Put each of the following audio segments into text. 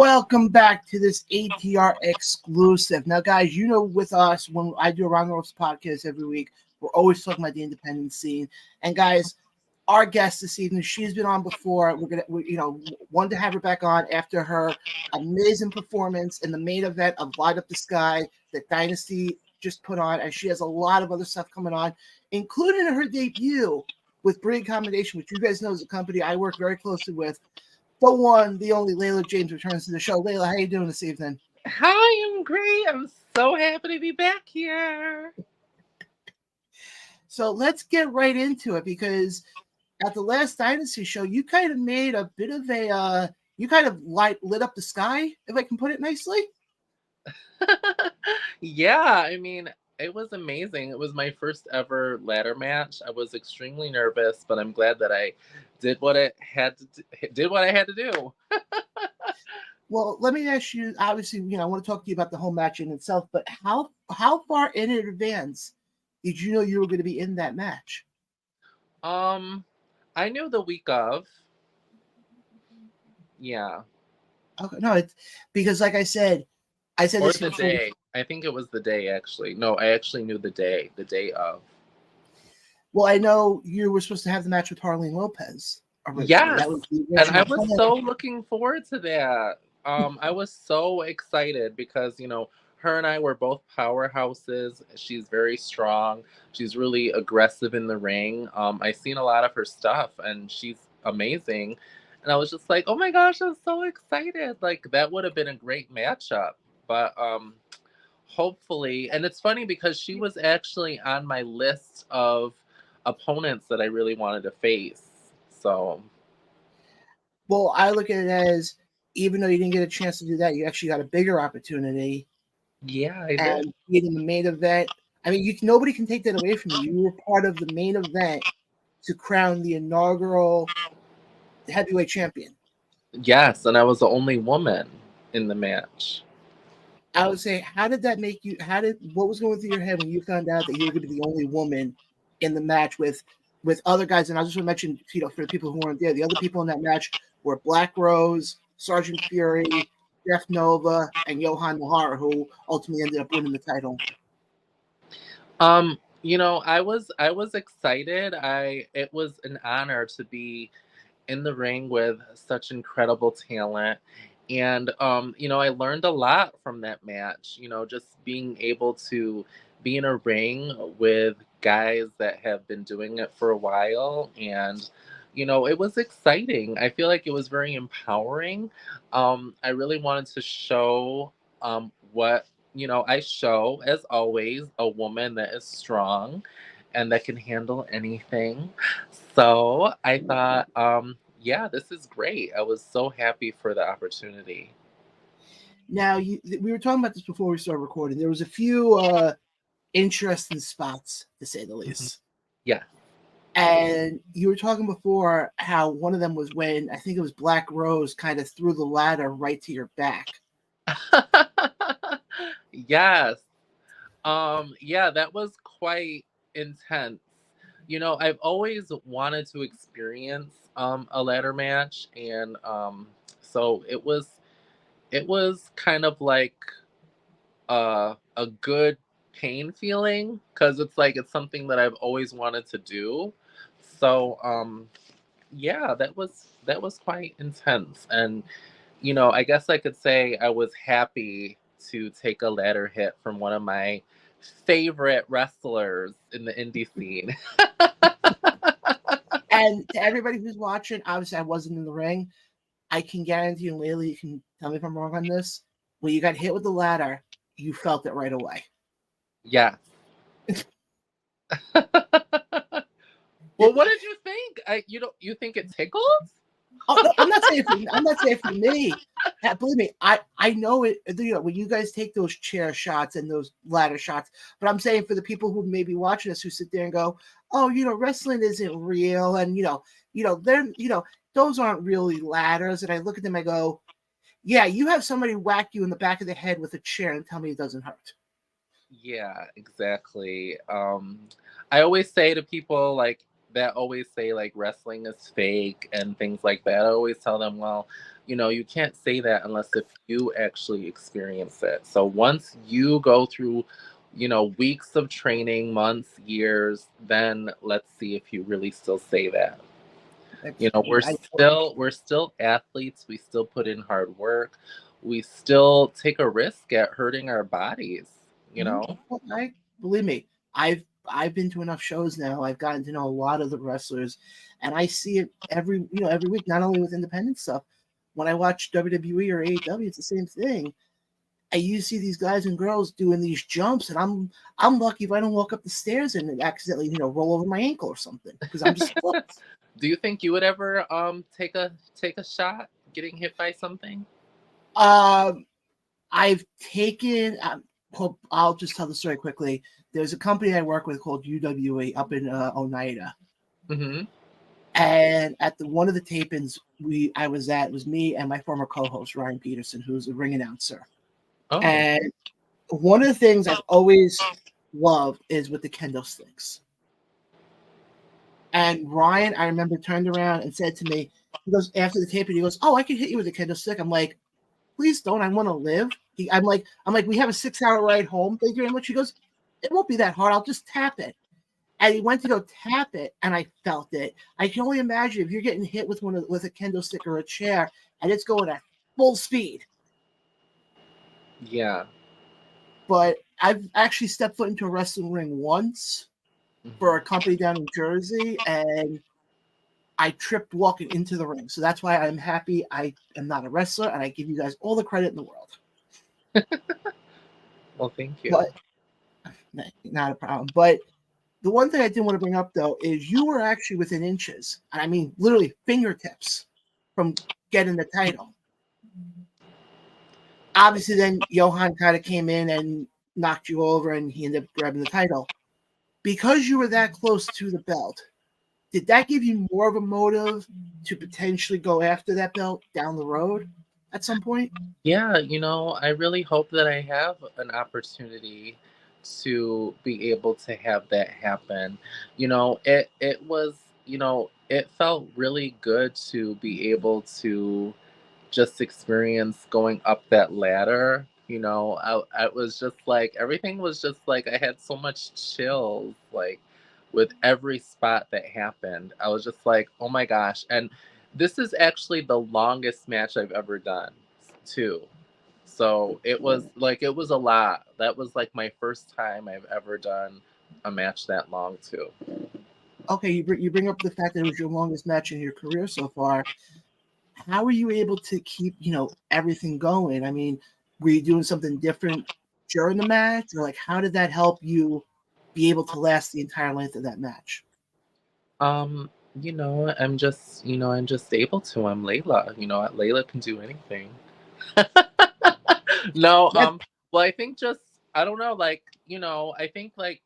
Welcome back to this ATR exclusive. Now, guys, you know, with us, when I do Around the Ropes podcast every week, we're always talking about the independent scene. And guys, our guest this evening, she's been on before. Wanted to have her back on after her amazing performance in the main event of Light Up the Sky that Dynasty just put on. And she has a lot of other stuff coming on, including her debut with Brii Combination, which you guys know is a company I work very closely with. The one, the only Laylah James returns to the show. Laylah, how you doing this evening? Hi, I'm great. I'm so happy to be back here. So let's get right into it, because at the last Dynasty show, you kind of made a bit of a, you kind of lit up the sky, if I can put it nicely. Yeah, I mean, it was amazing. It was my first ever ladder match. I was extremely nervous, but I'm glad that I did what I had to do. Well, let me ask you, obviously, I want to talk to you about the whole match in itself, but how far in advance did you know you were going to be in that match? I knew the week of. Yeah. Okay, no, it's because, like I said or this the day. I think it was the day, actually. No, I actually knew the day of. Well, I know you were supposed to have the match with Harleen Lopez originally. Yes, and I was plan. so looking forward to that. I was so excited because, her and I were both powerhouses. She's very strong. She's really aggressive in the ring. I've seen a lot of her stuff, and she's amazing. And I was just like, oh my gosh, I'm so excited. Like, that would have been a great matchup. But hopefully, and it's funny because she was actually on my list of opponents that I really wanted to face. So, well, I look at it as, even though you didn't get a chance to do that, you actually got a bigger opportunity. Yeah, I and did. Being in the main event. I mean, nobody can take that away from you. You were part of the main event to crown the inaugural heavyweight champion. Yes, and I was the only woman in the match. I would say, how did that make you? What was going through your head when you found out that you were going to be the only woman in the match with other guys? And I just want to mention, for the people who weren't there, the other people in that match were Black Rose, Sergeant Fury, Jeff Nova, and Johan Nahara, who ultimately ended up winning the title. I was excited. It was an honor to be in the ring with such incredible talent. And I learned a lot from that match, just being able to be in a ring with guys that have been doing it for a while. And it was exciting. I feel like it was very empowering. I really wanted to show what I show, as always, a woman that is strong and that can handle anything. So I thought, yeah, this is great. I was so happy for the opportunity. Now, we were talking about this before we started recording. There was a few interesting spots, to say the least. Yeah. And you were talking before how one of them was when, I think it was Black Rose, kind of threw the ladder right to your back. Yes. Yeah, that was quite intense. I've always wanted to experience a ladder match, and so it was kind of like a good pain feeling, because it's something that I've always wanted to do. So yeah, that was quite intense. And I guess I could say I was happy to take a ladder hit from one of my favorite wrestlers in the indie scene. And to everybody who's watching, obviously I wasn't in the ring. I can guarantee you, and Laylah, you can tell me if I'm wrong on this. When you got hit with the ladder, you felt it right away. Yeah. Well, what did you think? You think it tickled? Oh, no, I'm not saying for me. Believe me, I know it. When you guys take those chair shots and those ladder shots, but I'm saying for the people who may be watching us, who sit there and go, "Oh, wrestling isn't real," and they're those aren't really ladders. And I look at them, I go, "Yeah, you have somebody whack you in the back of the head with a chair and tell me it doesn't hurt." Yeah, exactly. I always say to people, like, that always say like wrestling is fake and things like that, I always tell them, well, you can't say that unless if you actually experience it. So once you go through, weeks of training, months, years, then let's see if you really still say that. We're I still athletes. We still put in hard work. We still take a risk at hurting our bodies, you Mhm. know? Well, believe me, I've been to enough shows now. I've gotten to know a lot of the wrestlers, and I see it every week. Not only with independent stuff, when I watch WWE or AEW, it's the same thing. And you see these guys and girls doing these jumps, and I'm lucky if I don't walk up the stairs and accidentally roll over my ankle or something because I'm just close. Do you think you would ever take a shot getting hit by something? Um, I've taken. I'll just tell the story quickly. There's a company I work with called UWA up in Oneida, Mm-hmm. and at one of the tapings I was at, it was me and my former co-host Ryan Peterson, who's a ring announcer. Oh. And one of the things I've always loved is with the kendo sticks. And Ryan, I remember, turned around and said to me, he goes, after the taping, he goes, "Oh, I can hit you with a kendo stick." I'm like, "Please don't. I want to live." I'm like, "We have a 6-hour ride home. Thank you very much." He goes, "It won't be that hard. I'll just tap it." And he went to go tap it, and I felt it. I can only imagine if you're getting hit with with a kendo stick or a chair, and it's going at full speed. Yeah. But I've actually stepped foot into a wrestling ring once for a company down in Jersey, and I tripped walking into the ring. So that's why I'm happy I am not a wrestler, and I give you guys all the credit in the world. Well, thank you. But not a problem. But the one thing I didn't want to bring up, though, is you were actually within inches, and I mean literally fingertips, from getting the title. Obviously, then Johan kind of came in and knocked you over, and he ended up grabbing the title. Because you were that close to the belt, did that give you more of a motive to potentially go after that belt down the road at some point? Yeah, I really hope that I have an opportunity to be able to have that happen. It was, it felt really good to be able to just experience going up that ladder. I was just like, everything was just like, I had so much chills, like with every spot that happened. I was just like, oh my gosh. And this is actually the longest match I've ever done, too. So it was a lot. That was like my first time I've ever done a match that long, too. Okay, you bring up the fact that it was your longest match in your career so far. How were you able to keep everything going? I mean, were you doing something different during the match, or like how did that help you be able to last the entire length of that match? Um, I'm just able to. I'm Layla. Layla can do anything. No, That well, I think just, I don't know, like, I think like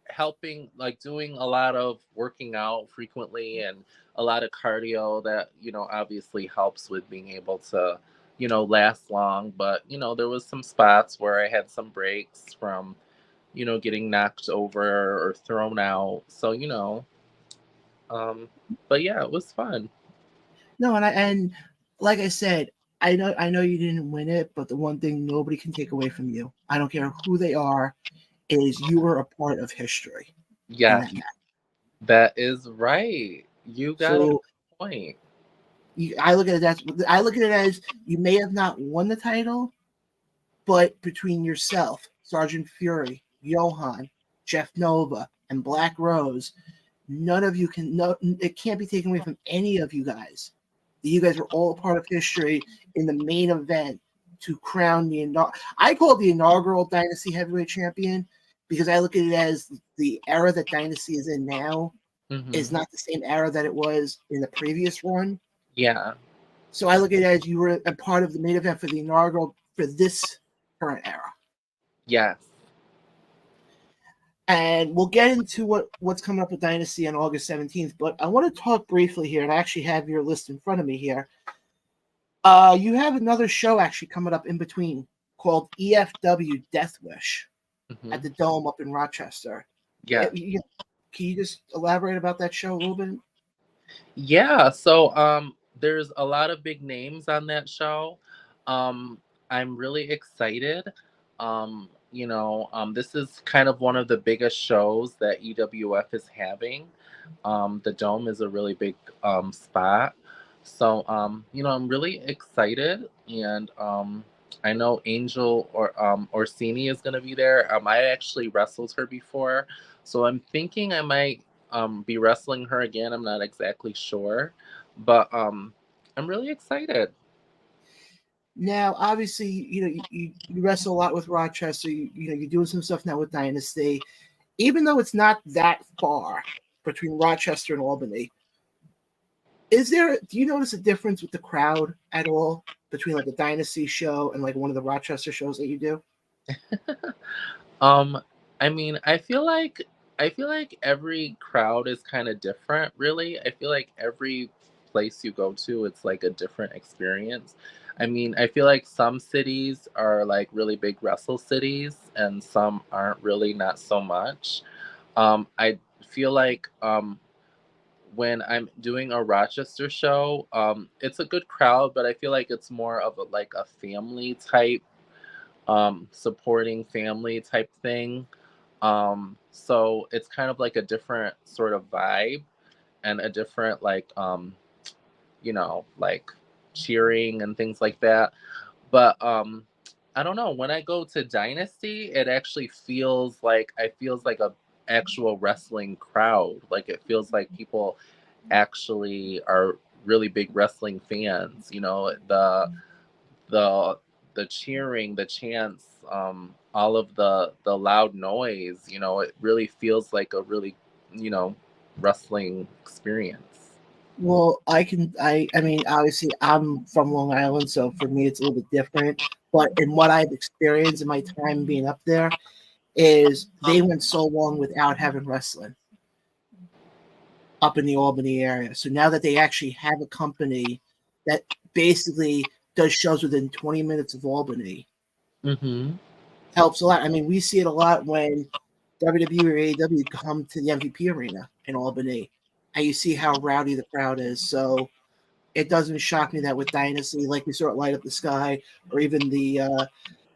helping, like doing a lot of working out frequently and a lot of cardio, that, obviously helps with being able to, last long. But, there was some spots where I had some breaks from, getting knocked over or thrown out. So, um, but yeah, it was fun. no, and like I said, I know you didn't win it, but the one thing nobody can take away from you, I don't care who they are, is you were a part of history in Yeah, that match. that is right. You got a So point. I look at it as you may have not won the title, but between yourself, Sergeant Fury, Johan, Jeff Nova, and Black Rose, none of you can no it can't be taken away from any of you guys. You guys were all part of history in the main event to crown I call it the inaugural Dynasty Heavyweight Champion because I look at it as the era that Dynasty is in now is Hmm. not the same era that it was in the previous run. Yeah. So I look at it as you were a part of the main event for the inaugural for this current era. Yes. And we'll get into what's coming up with Dynasty on August 17th. But I want to talk briefly here, and I actually have your list in front of me here. You have another show actually coming up in between called EFW Death Wish at Hmm. the Dome up in Rochester. Yeah. Can you just elaborate about that show a little bit? Yeah, so there's a lot of big names on that show. Um I'm really excited. This is kind of one of the biggest shows that EWF is having. The Dome is a really big spot. So I'm really excited, and I know Angel or Orsini is going to be there. I actually wrestled her before, so I'm thinking I might be wrestling her again. I'm not exactly sure, but I'm really excited. Now, obviously, you wrestle a lot with Rochester. You're doing some stuff now with Dynasty. Even though it's not that far between Rochester and Albany, do you notice a difference with the crowd at all between like a Dynasty show and like one of the Rochester shows that you do? Um, I mean, I feel like every crowd is kind of different, really. I feel like every place you go to, it's like a different experience. I mean, I feel like some cities are like really big wrestle cities, and some aren't really, not so much. I feel like when I'm doing a Rochester show, it's a good crowd, but I feel like it's more of like a family type, supporting family type thing. So it's kind of like a different sort of vibe, and a different like cheering and things like that. But I don't know, when I go to Dynasty, it actually feels like a actual wrestling crowd. Like it feels like people actually are really big wrestling fans. The the cheering, the chants, all of the loud noise. It really feels like a really, you know, wrestling experience. Well, I mean, obviously, I'm from Long Island, so for me, it's a little bit different. But in what I've experienced in my time being up there, is they went so long without having wrestling up in the Albany area. So now that they actually have a company that basically does shows within 20 minutes of Albany, Mm-hmm. helps a lot. I mean, we see it a lot when WWE or AEW come to the MVP arena in Albany, and you see how rowdy the crowd is. So it doesn't shock me that with Dynasty, like we saw it light up the sky, or even the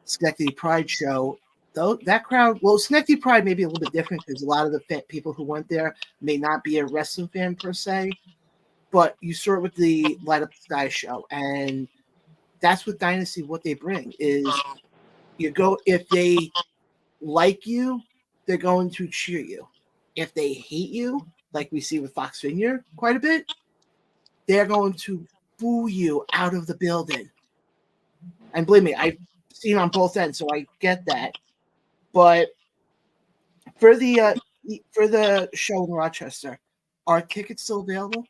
Schenectady Pride show, though that crowd, well, Schenectady Pride may be a little bit different because a lot of the people who went there may not be a wrestling fan per se, but you saw it with the light up the sky show, and that's what Dynasty, what they bring is you go, if they like you, they're going to cheer you. If they hate you, like we see with Fox Vineyard quite a bit, they're going to boo you out of the building. And believe me, I've seen on both ends, so I get that. But for the show in Rochester, are tickets still available?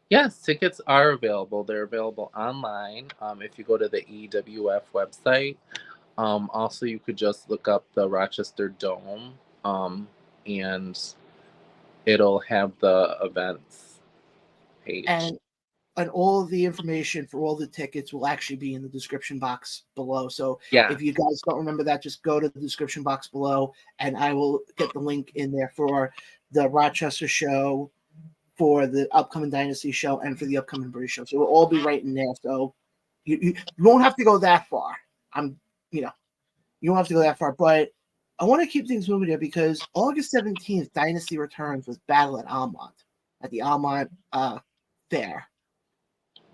Yes, tickets are available. They're available online. If you go to the EWF website, also you could just look up the Rochester Dome, and it'll have the events page. And all of the information for all the tickets will actually be in the description box below. So Yeah. if you guys don't remember that, just go to the description box below, and I will get the link in there for the Rochester show, for the upcoming Dynasty show, and for the upcoming Brii show. So it'll all be right in there. So you won't have to go that far. I'm, you know, you don't have to go that far, but I want to keep things moving here because August 17th, Dynasty returns with Battle at Almont, at the Almont Fair.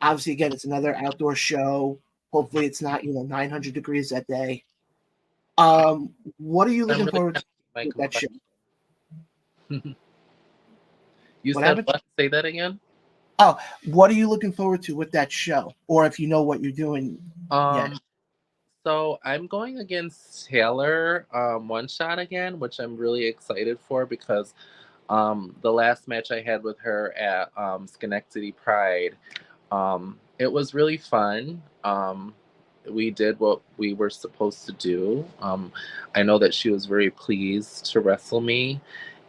Obviously, again, it's another outdoor show. Hopefully, it's not 900 degrees that day. What are you I'm looking really forward to happy my with that show? You What said happened? what? Say that again. Oh, what are you looking forward to with that show? Or if you know what you're doing yet? Um, so I'm going against Taylor, one shot again, which I'm really excited for because the last match I had with her at Schenectady Pride, it was really fun. We did what we were supposed to do. I know that she was very pleased to wrestle me,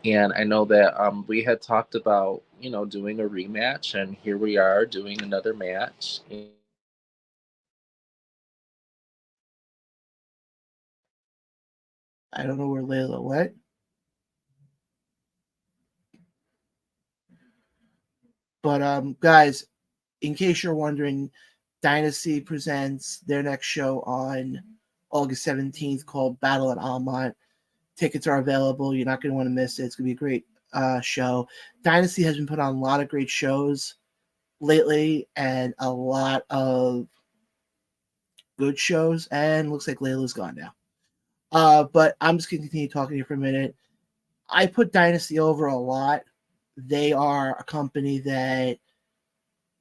and I know that we had talked about doing a rematch, and here we are doing another match. I don't know where Layla went. But guys, in case you're wondering, Dynasty presents their next show on August 17th called Battle at Almont. Tickets are available. You're not going to want to miss it. It's going to be a great show. Dynasty has been put on a lot of great shows lately and a lot of good shows. And looks like Laylah's gone now. But I'm just going to continue talking here for a minute. I put Dynasty over a lot. They are a company that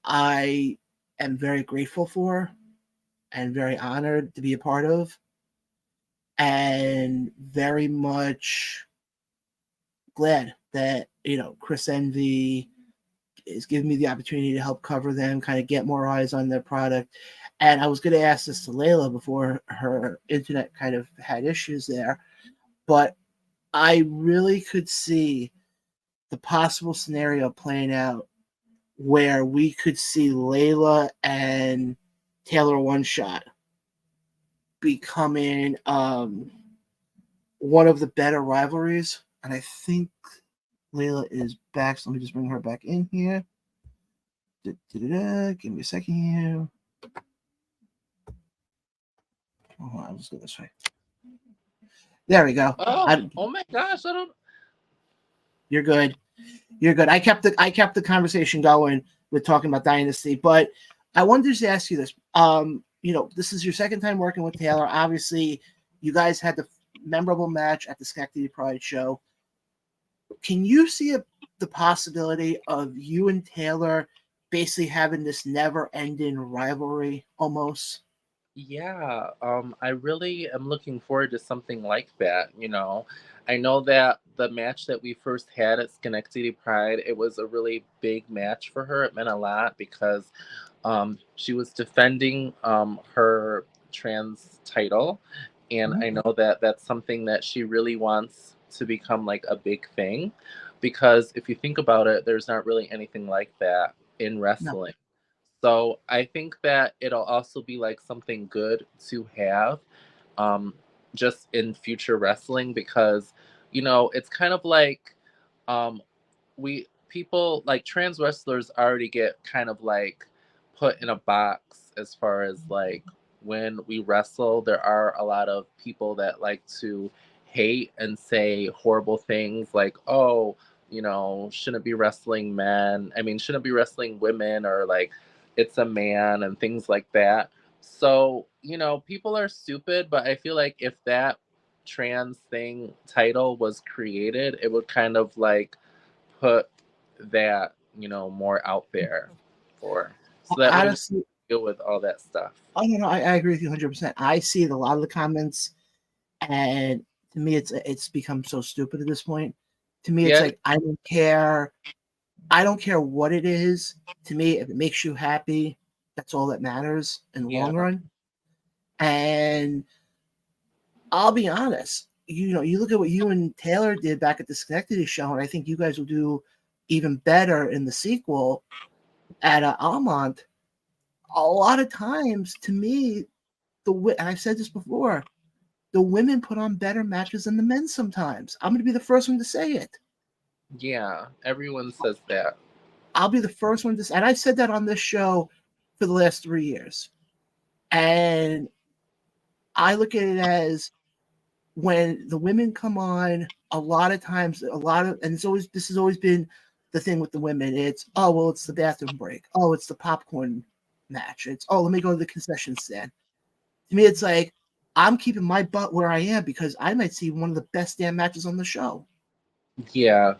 I am very grateful for and very honored to be a part of, and very much glad that Chris Envy is giving me the opportunity to help cover them, kind of get more eyes on their product. And I was going to ask this to Laylah before her internet kind of had issues there, but I really could see the possible scenario playing out where we could see Laylah and Taylor One Shot becoming one of the better rivalries. And I think Laylah is back. So let me just bring her back in here. Give me a second here. Oh, I'll just go this way. There we go. Oh my gosh! You're good. You're good. I kept the conversation going with talking about Dynasty, but I wanted to just ask you this. This is your second time working with Taylor. Obviously, you guys had the memorable match at the Schenectady Pride show. Can you see the possibility of you and Taylor basically having this never-ending rivalry almost? Yeah, I really am looking forward to something like that. I know that the match that we first had at Schenectady Pride, it was a really big match for her. It meant a lot because she was defending her trans title, and I know that that's something that she really wants to become like a big thing, because if you think about it, there's not really anything like that in wrestling. So I think that it'll also be like something good to have just in future wrestling, because it's kind of like um, we people like trans wrestlers already get kind of like put in a box as far as like when we wrestle. There are a lot of people that like to hate and say horrible things like, oh, shouldn't be wrestling men. I mean, shouldn't be wrestling women, or like it's a man and things like that. So, people are stupid, but I feel like if that trans thing title was created, it would kind of like put that, more out there for, so that way we Honestly, deal with all that stuff. I don't know. I agree with you 100%. I see a lot of the comments, and to me, it's become so stupid at this point. To me, it's Yeah, like I don't care. I don't care what it is. To me, if it makes you happy, that's all that matters in the yeah, long run. And I'll be honest. You look at what you and Taylor did back at the Schenectady show, and I think you guys will do even better in the sequel at Almont. A lot of times, to me, and I've said this before, the women put on better matches than the men sometimes. I'm going to be the first one to say it. yeah. Everyone says that. I'll be the first one to say, and I've said that on this show for the last 3 years. And I look at it as when the women come on, a lot of times, and this has always been the thing with the women. It's, oh, well, it's the bathroom break. Oh, it's the popcorn match. It's, oh, let me go to the concession stand. To me, it's like, I'm keeping my butt where I am because I might see one of the best damn matches on the show. Yeah,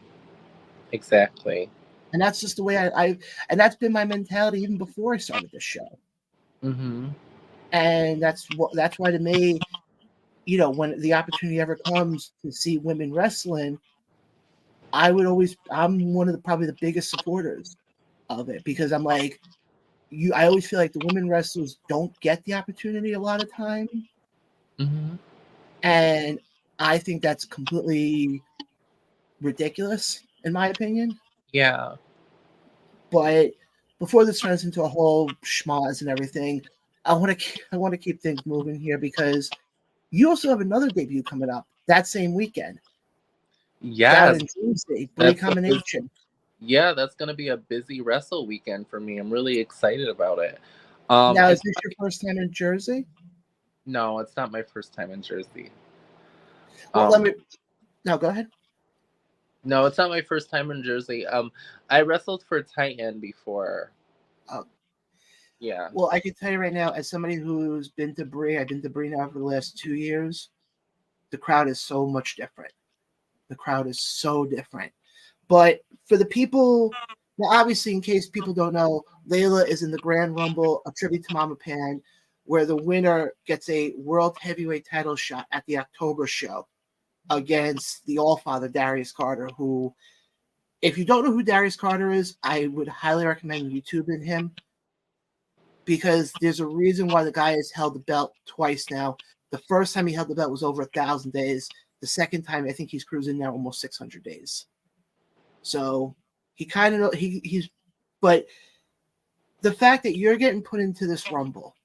exactly. And that's just the way and that's been my mentality even before I started this show. Mm-hmm. And that's why to me, when the opportunity ever comes to see women wrestling, I'm one of probably the biggest supporters of it, because I'm like, I always feel like the women wrestlers don't get the opportunity a lot of time. Mm-hmm. And I think that's completely ridiculous, in my opinion. Yeah. But before this turns into a whole schmoz and everything, I want to keep things moving here, because you also have another debut coming up that same weekend down Yes. in Tuesday, Brii That's what Combination. Yeah, that's gonna be a busy wrestle weekend for me. I'm really excited about it. Now, And is this your first time in Jersey? no, it's not my first time in Jersey. Well, let Um, me. No, go ahead. no, it's not my first time in Jersey. I wrestled for Titan before. Uh, Yeah. well, I can tell you right now, as somebody who's been to Brii, I've been to Brii now for the last 2 years. The crowd is so much different. The crowd is so different. But for the people, now obviously, in case people don't know, Laylah is in the Grand Rumble, a tribute to Mama Pan, where the winner gets a World Heavyweight title shot at the October show against the All-Father Darius Carter, who, if you don't know who Darius Carter is, I would highly recommend YouTubing him, because there's a reason why the guy has held the belt twice now. The first time he held the belt was over 1,000 days. The second time, I think he's cruising now almost 600 days. So he kind of he's, but the fact that you're getting put into this Rumble,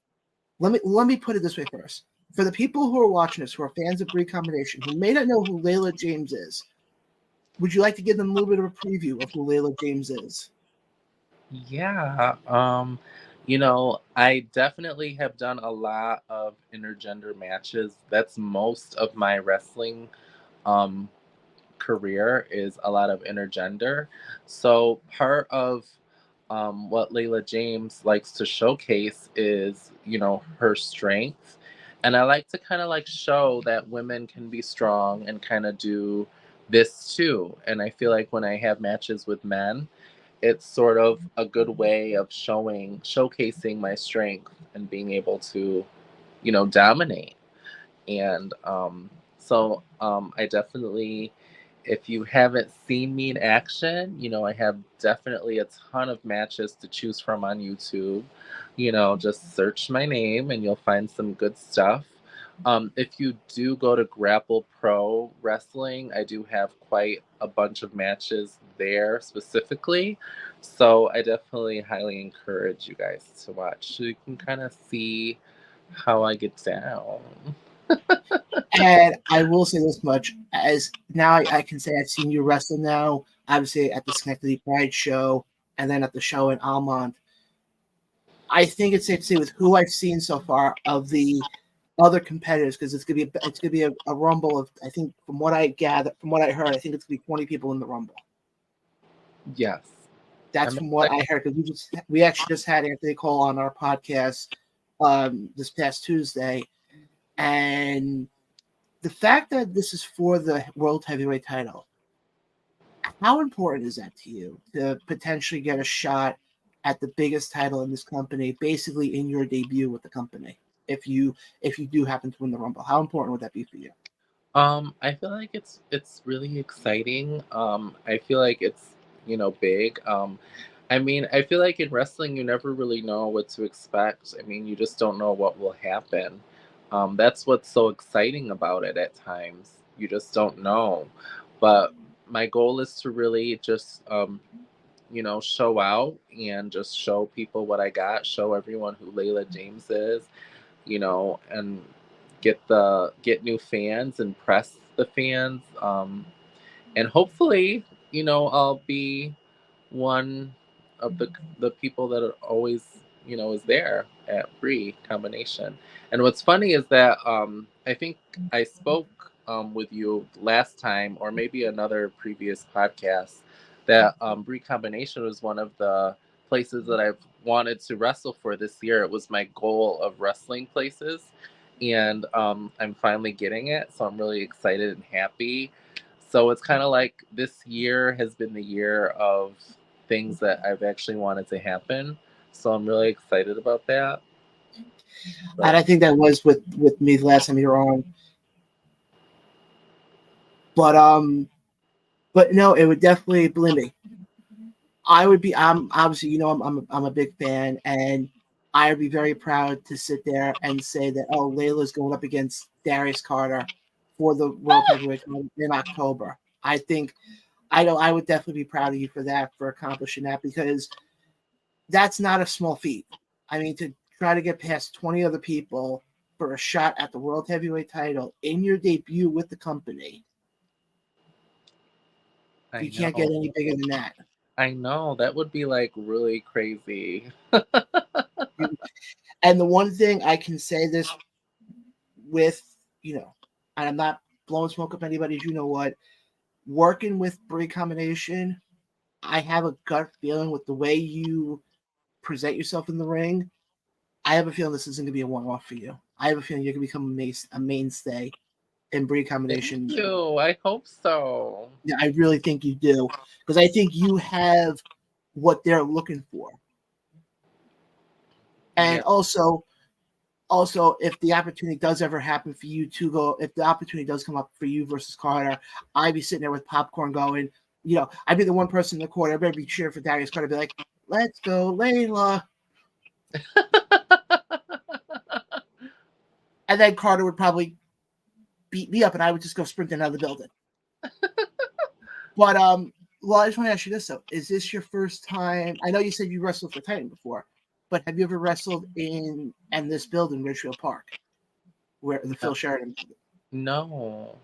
let me put it this way first. For the people who are watching this, who are fans of Brii Combination, who may not know who Laylah James is, would you like to give them a little bit of a preview of who Laylah James is? Yeah. I definitely have done a lot of intergender matches. That's most of my wrestling um career is a lot of intergender. So part of what Laylah James likes to showcase is, her strength. And I like to kind of like show that women can be strong and kind of do this too. And I feel like when I have matches with men, it's sort of a good way of showcasing my strength and being able to, dominate. And I definitely, if you haven't seen me in action, I have definitely a ton of matches to choose from on YouTube. Just search my name and you'll find some good stuff. If you do go to Grapple Pro Wrestling, I do have quite a bunch of matches there specifically. So I definitely highly encourage you guys to watch so you can kind of see how I get down. And I will say this much: as now I can say I've seen you wrestle now, obviously at the Schenectady Pride show, and then at the show in Almont. I think it's safe to say with who I've seen so far of the other competitors, because it's gonna be a rumble of, I think, from what I gather, from what I heard, I think it's gonna be 20 people in the rumble. Yes. That's I'm from what excited. I heard, because we actually just had Anthony Cole on our podcast this past Tuesday, and the fact that this is for the World Heavyweight title, how important is that to you to potentially get a shot at the biggest title in this company, basically in your debut with the company? If you do happen to win the Rumble, how important would that be for you? I feel like it's really exciting. I feel like it's, big. I mean, I feel like in wrestling you never really know what to expect. I mean, you just don't know what will happen. That's what's so exciting about it at times. You just don't know. But my goal is to really just show out and just show people what I got, show everyone who Laylah James is, and get new fans, impress the fans, and hopefully, I'll be one of the people that are always, is there at Brii Combination. And what's funny is that I think I spoke with you last time, or maybe another previous podcast, that Brii Combination was one of the places that I've wanted to wrestle for this year. It was my goal of wrestling places, and I'm finally getting it, so I'm really excited and happy. So it's kind of like this year has been the year of things that I've actually wanted to happen. So I'm really excited about that. And So I think that was with me the last time you were on. But but no, it would definitely, believe me, I would be. I'm obviously, I'm a big fan, and I would be very proud to sit there and say that, oh, Layla's going up against Darius Carter for the World Heavyweight title in October. I think I know I would definitely be proud of you for that, for accomplishing that, because that's not a small feat. I mean, to try to get past 20 other people for a shot at the World Heavyweight title in your debut with the company, I you can't get know. any bigger than that. I know that would be like really crazy. And the one thing I can say this with, and I'm not blowing smoke up anybody's, what, working with Brii Combination, I have a gut feeling with the way you present yourself in the ring. I have a feeling this isn't going to be a one-off for you. I have a feeling you're going to become a mainstay in Brii Thank Combination. you. I hope so. Yeah, I really think you do, because I think you have what they're looking for. And Yeah. also, if the opportunity does ever happen for you to go, if the opportunity does come up for you versus Carter, I'd be sitting there with popcorn going, I'd be the one person in the corner. I better be cheering for Darius Carter. I'd be like, let's go, Laylah. And then Carter would probably beat me up, and I would just go sprinting out of the building. But well, I just want to ask you this though: is this your first time? I know you said you wrestled for Titan before, but have you ever wrestled in this building, Ridgefield Park, where the Phil Sheridan? No.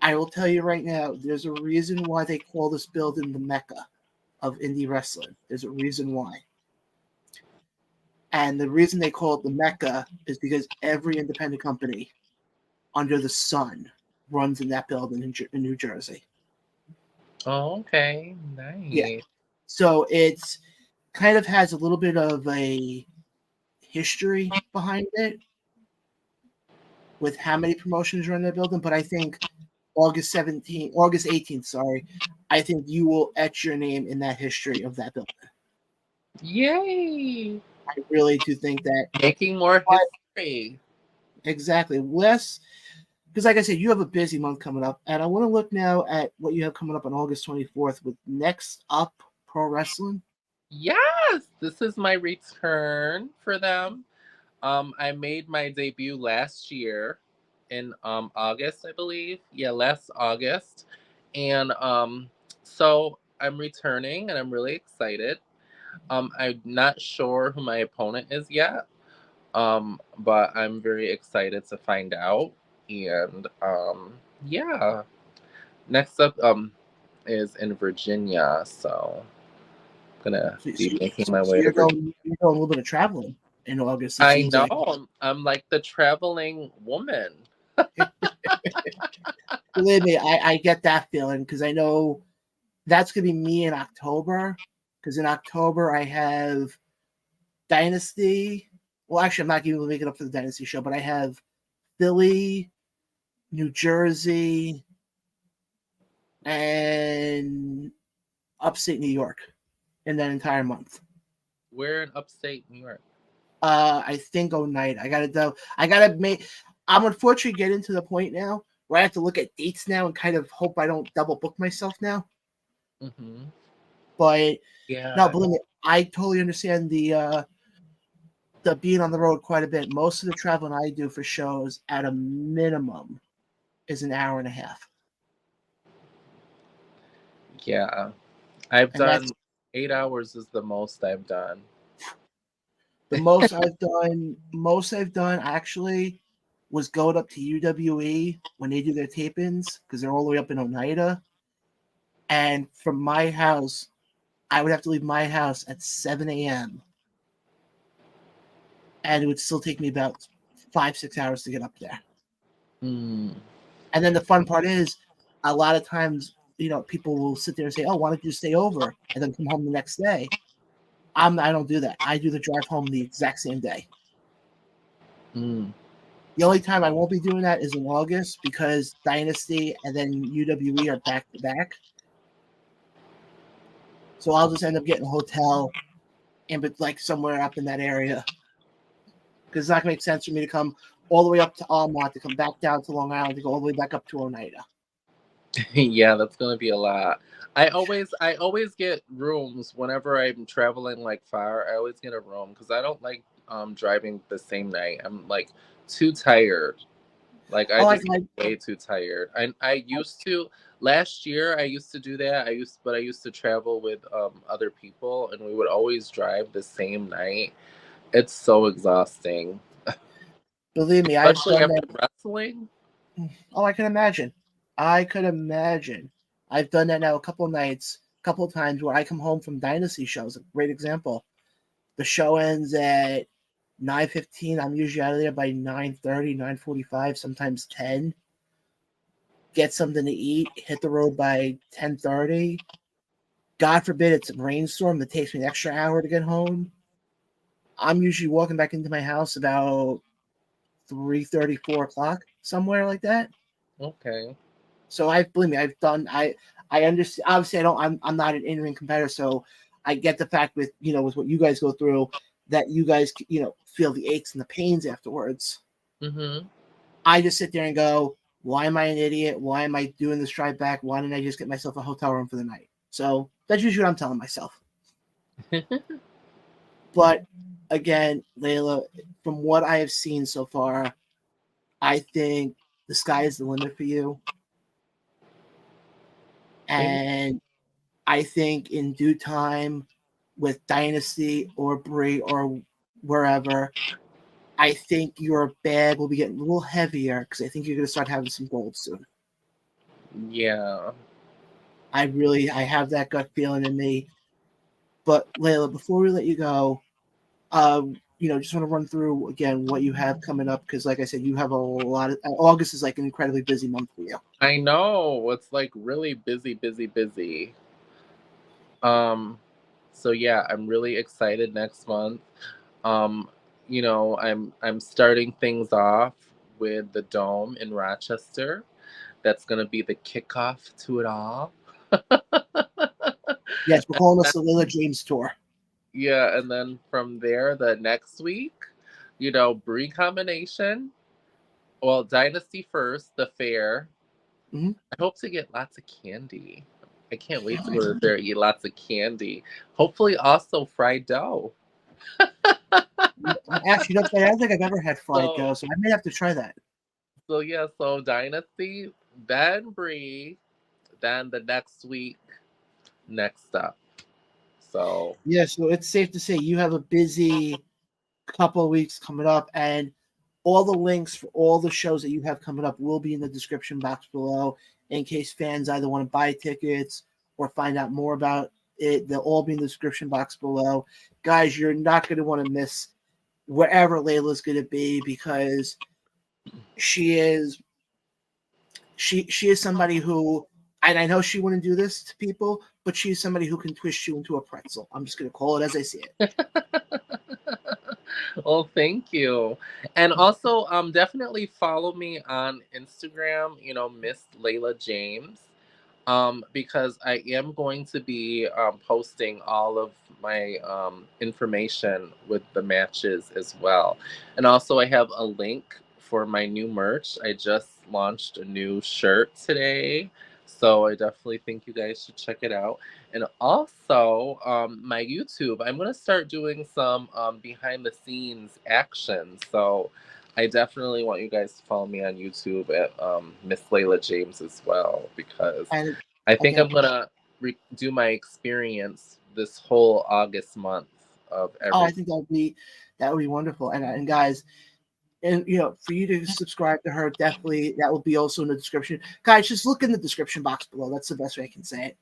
I will tell you right now, there's a reason why they call this building the Mecca of indie wrestling. There's a reason why. And the reason they call it the Mecca is because every independent company under the sun runs in that building in New Jersey. Oh, okay. Nice. Yeah. So it's kind of has a little bit of a history behind it with how many promotions are in that building. But I think August 18th, sorry, I think you will etch your name in that history of that building. Yay! I really do think that. Making more history. Exactly. Less, because like I said, you have a busy month coming up. And I want to look now at what you have coming up on August 24th with Next Up Pro Wrestling. Yes! This is my return for them. I made my debut last year in August, I believe. Yeah, last August. And so I'm returning and I'm really excited. I'm not sure who my opponent is yet. But I'm very excited to find out. And yeah. Next up is in Virginia, so I'm gonna So, be making so my way to you're Virginia. you're doing a little bit of traveling in August. It I seems know like. I'm like the traveling woman. Believe me, I get that feeling because I know that's gonna be me in October. Because in October I have Dynasty. Well, actually, I'm not even making up for the Dynasty show, but I have Philly, New Jersey, and upstate New York in that entire month. We're in upstate New York. I think Night. I gotta make. I'm unfortunately getting to the point now where I have to look at dates now and kind of hope I don't double book myself now. Mm-hmm. But no, Yeah. believe me, I totally understand the being on the road quite a bit. Most of the traveling I do for shows at a minimum is an hour and a half. Yeah. I've And done that's 8 hours is the most I've done. the most I've done actually was going up to UWE when they do their tape-ins because they're all the way up in Oneida. And from my house, I would have to leave my house at 7 a.m. And it would still take me about 5-6 hours to get up there. Mm. And then the fun part is, a lot of times, people will sit there and say, "Oh, why don't you stay over and then come home the next day?" I don't do that. I do the drive home the exact same day. Mm. The only time I won't be doing that is in August because Dynasty and then UWE are back to back. So I'll just end up getting a hotel but like somewhere up in that area because it's not gonna make sense for me to come all the way up to Almont to come back down to Long Island to go all the way back up to Oneida. Yeah, that's gonna be a lot. I always get rooms whenever I'm traveling like far. I always get a room because I don't like driving the same night. I'm like too tired. Like I Oh, just get way too tired. I used to last year I used to do that. I used to travel with other people and we would always drive the same night. It's so exhausting. believe me, I've Especially done after that. wrestling. Oh, I can imagine. I could imagine. I've done that now a couple nights couple of times where I come home from Dynasty shows. A great example. The show ends at 9:15. I'm usually out of there by 9:30, 9:45, sometimes 10. Get something to eat, hit the road by 10:30. God forbid it's a rainstorm that takes me an extra hour to get home. I'm usually walking back into my house about 3:30, 4 o'clock, somewhere like that. Okay. So believe me, I understand. Obviously, I'm not an in-ring competitor, so I get the fact with with what you guys go through that you guys feel the aches and the pains afterwards. Mm-hmm. I just sit there and go, why am I an idiot? Why am I doing this drive back? Why didn't I just get myself a hotel room for the night? So that's usually what I'm telling myself. But again, Layla, from what I have seen so far, I think the sky is the limit for you. And I think in due time, with Dynasty or Brii or wherever, I think your bag will be getting a little heavier because I think you're going to start having some gold soon. Yeah. I have that gut feeling in me. But Layla, before we let you go, just want to run through again what you have coming up because, like I said, you have a lot of August is like an incredibly busy month for you. I know. It's like really busy, busy, busy. So yeah, I'm really excited next month. Um, I'm starting things off with the Dome in Rochester. That's gonna be the kickoff to it all. Yes, we're calling this the Laylah James tour. Yeah, and then from there, the next week, Brii Combination. Well, Dynasty first, the fair. Mm-hmm. I hope to get lots of candy. I can't wait to go there and eat lots of candy. Hopefully, also fried dough. Actually, I don't think I've ever had fried So, dough, so I may have to try that. so yeah, so Dynasty, then Brii, then the next week, next up. So, Yeah, so it's safe to say you have a busy couple of weeks coming up, and all the links for all the shows that you have coming up will be in the description box below in case fans either want to buy tickets or find out more about it. They'll all be in the description box below. Guys, you're not going to want to miss wherever Layla's going to be because she is somebody who, and I know she wouldn't do this to people, but she's somebody who can twist you into a pretzel. I'm just going to call it as I see it. well, thank you. And also, definitely follow me on Instagram, Miss Laylah James. Because I am going to be posting all of my information with the matches as well. And also, I have a link for my new merch. I just launched a new shirt today. So I definitely think you guys should check it out. And also, my YouTube, I'm going to start doing some behind the scenes action. So I definitely want you guys to follow me on YouTube at Miss Laylah James as well because And I think I'm again, gonna do my experience this whole August month of I every. think that would be wonderful. And guys, and for you to subscribe to her, definitely that will be also in the description. Guys, just look in the description box below. That's the best way I can say it.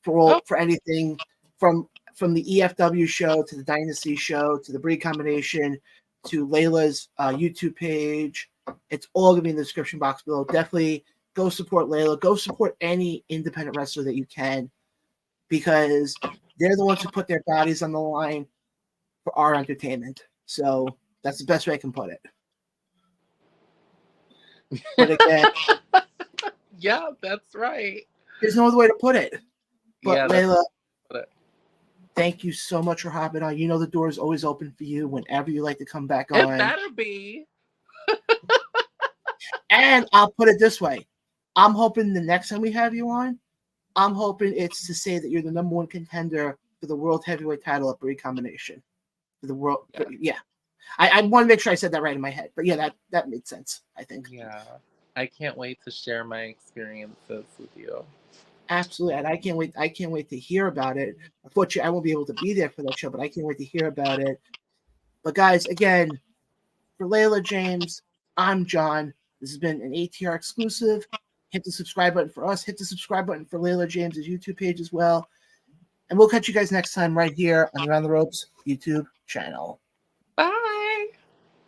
Oh, For anything from the EFW show to the Dynasty show to the Brii Combination to Laylah's YouTube page, it's all gonna be in the description box below. Definitely go support Laylah. Go support any independent wrestler that you can because they're the ones who put their bodies on the line for our entertainment. So that's the best way I can put it. But again, yeah, that's right. there's no other way to put it. But Yeah, that's Laylah, it. thank you so much for hopping on. You know the door is always open for you whenever you like to come back It on. better be. And I'll put it this way. I'm hoping the next time we have you on, I'm hoping it's to say that you're the number one contender for the world heavyweight title at Brii Combination. For the world, yeah. I want to make sure I said that right in my head. But yeah, that made sense, I think. Yeah, I can't wait to share my experiences with you. Absolutely. And I can't wait to hear about it. Unfortunately, I won't be able to be there for that show, but I can't wait to hear about it. But guys, again, for Laylah James, I'm John. This has been an ATR exclusive. Hit the subscribe button for us. Hit the subscribe button for Laylah James's YouTube page as well. And we'll catch you guys next time right here on the Around the Ropes YouTube channel. Bye.